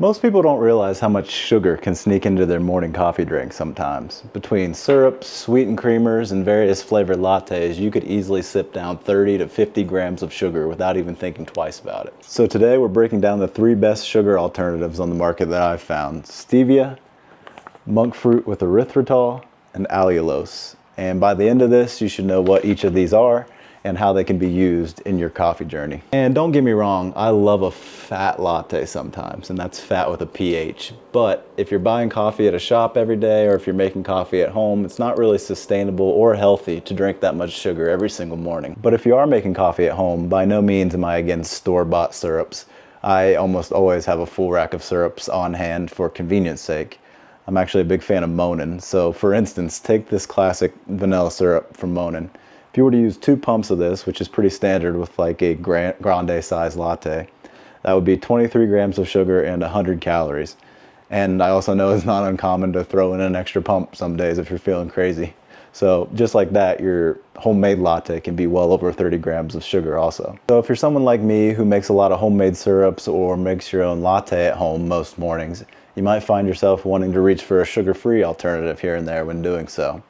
Most people don't realize how much sugar can sneak into their morning coffee drink sometimes. Between syrups, sweetened creamers, and various flavored lattes, you could easily sip down 30 to 50 grams of sugar without even thinking twice about it. So today we're breaking down the 3 best sugar alternatives on the market that I've found: Stevia, monk fruit with erythritol, and allulose. And by the end of this, you should know what each of these are and how they can be used in your coffee journey. And don't get me wrong, I love a fat latte sometimes, and that's fat with a PH. But if you're buying coffee at a shop every day, or if you're making coffee at home, it's not really sustainable or healthy to drink that much sugar every single morning. But if you are making coffee at home, by no means am I against store-bought syrups. I almost always have a full rack of syrups on hand for convenience sake. I'm actually a big fan of Monin. So for instance, take this classic vanilla syrup from Monin. If you were to use 2 pumps of this, which is pretty standard with like a grande size latte, that would be 23 grams of sugar and 100 calories. And I also know it's not uncommon to throw in an extra pump some days if you're feeling crazy. So just like that, your homemade latte can be well over 30 grams of sugar also. So if you're someone like me who makes a lot of homemade syrups or makes your own latte at home most mornings, you might find yourself wanting to reach for a sugar-free alternative here and there when doing so.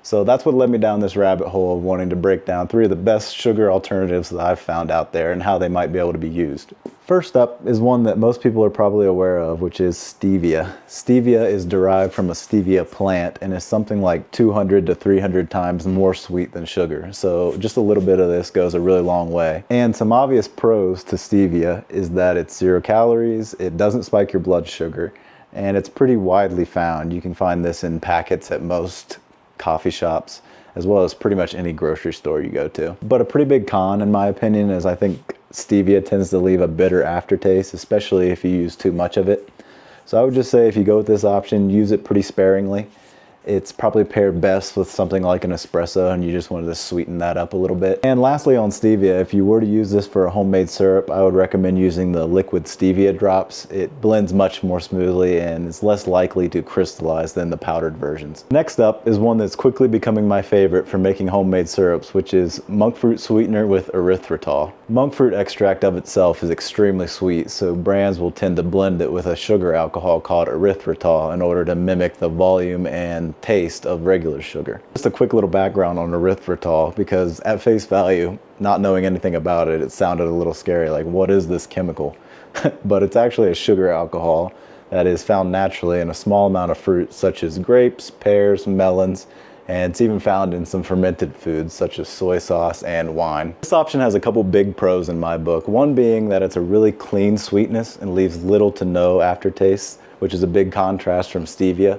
So that's what led me down this rabbit hole of wanting to break down 3 of the best sugar alternatives that I've found out there and how they might be able to be used. First up is one that most people are probably aware of, which is stevia. Stevia is derived from a stevia plant and is something like 200 to 300 times more sweet than sugar. So just a little bit of this goes a really long way. And some obvious pros to stevia is that it's 0 calories, it doesn't spike your blood sugar, and it's pretty widely found. You can find this in packets at most coffee shops, as well as pretty much any grocery store you go to. But a pretty big con, in my opinion, is I think stevia tends to leave a bitter aftertaste, especially if you use too much of it. So I would just say if you go with this option, use it pretty sparingly. It's probably paired best with something like an espresso and you just wanted to sweeten that up a little bit. And lastly on stevia, if you were to use this for a homemade syrup, I would recommend using the liquid stevia drops. It blends much more smoothly and is less likely to crystallize than the powdered versions. Next up is one that's quickly becoming my favorite for making homemade syrups, which is monk fruit sweetener with erythritol. Monk fruit extract of itself is extremely sweet, so brands will tend to blend it with a sugar alcohol called erythritol in order to mimic the volume and taste of regular sugar. Just a quick little background on erythritol, because at face value, not knowing anything about it, it sounded a little scary, like what is this chemical? But it's actually a sugar alcohol that is found naturally in a small amount of fruits such as grapes, pears, melons, and it's even found in some fermented foods such as soy sauce and wine. This option has a couple big pros in my book, one being that it's a really clean sweetness and leaves little to no aftertaste, which is a big contrast from stevia.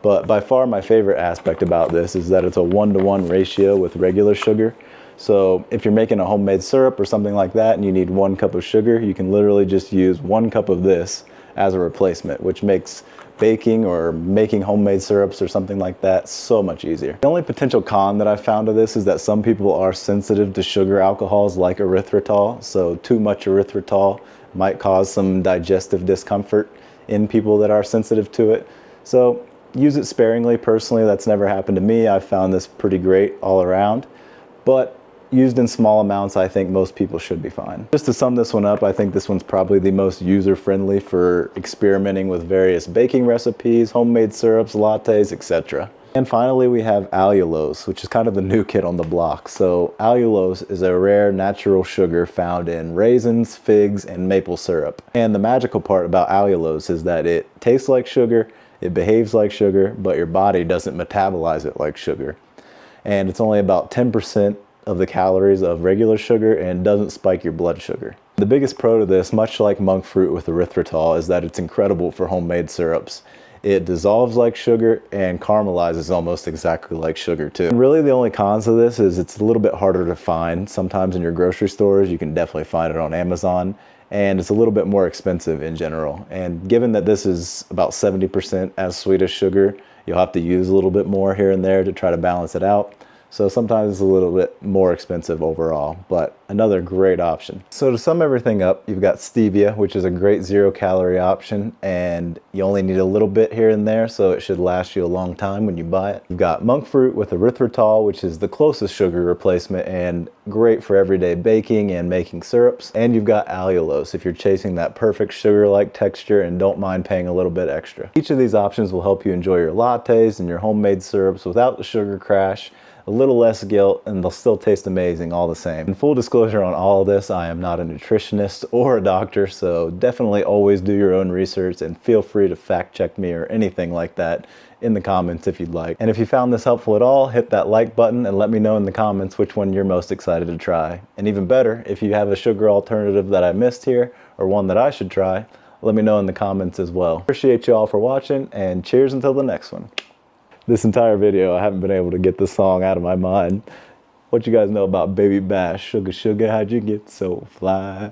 But by far my favorite aspect about this is that it's a 1-to-1 ratio with regular sugar. So if you're making a homemade syrup or something like that and you need 1 cup of sugar, you can literally just use 1 cup of this as a replacement, which makes baking or making homemade syrups or something like that so much easier. The only potential con that I've found of this is that some people are sensitive to sugar alcohols like erythritol, so too much erythritol might cause some digestive discomfort in people that are sensitive to it. So use it sparingly. Personally, that's never happened to me. I've found this pretty great all around, but used in small amounts, I think most people should be fine. Just to sum this one up, I think this one's probably the most user-friendly for experimenting with various baking recipes, homemade syrups, lattes, etc. And finally, we have allulose, which is kind of the new kid on the block. So allulose is a rare natural sugar found in raisins, figs, and maple syrup. And the magical part about allulose is that it tastes like sugar, it behaves like sugar, but your body doesn't metabolize it like sugar. And it's only about 10% of the calories of regular sugar and doesn't spike your blood sugar. The biggest pro to this, much like monk fruit with erythritol, is that it's incredible for homemade syrups. It dissolves like sugar and caramelizes almost exactly like sugar too. And really the only cons of this is it's a little bit harder to find. Sometimes in your grocery stores, you can definitely find it on Amazon, and it's a little bit more expensive in general. And given that this is about 70% as sweet as sugar, you'll have to use a little bit more here and there to try to balance it out. So sometimes it's a little bit more expensive overall, but another great option. So to sum everything up, you've got Stevia, which is a great 0-calorie option, and you only need a little bit here and there, so it should last you a long time when you buy it. You've got monk fruit with erythritol, which is the closest sugar replacement and great for everyday baking and making syrups. And you've got allulose if you're chasing that perfect sugar-like texture and don't mind paying a little bit extra. Each of these options will help you enjoy your lattes and your homemade syrups without the sugar crash, a little less guilt, and they'll still taste amazing all the same. And full disclosure on all of this, I am not a nutritionist or a doctor, so definitely always do your own research and feel free to fact check me or anything like that in the comments if you'd like. And if you found this helpful at all, hit that like button and let me know in the comments which one you're most excited to try. And even better, if you have a sugar alternative that I missed here or one that I should try, let me know in the comments as well. Appreciate you all for watching, and cheers until the next one. This entire video, I haven't been able to get the song out of my mind. What you guys know about Baby Bash? Sugar, sugar, how'd you get so fly?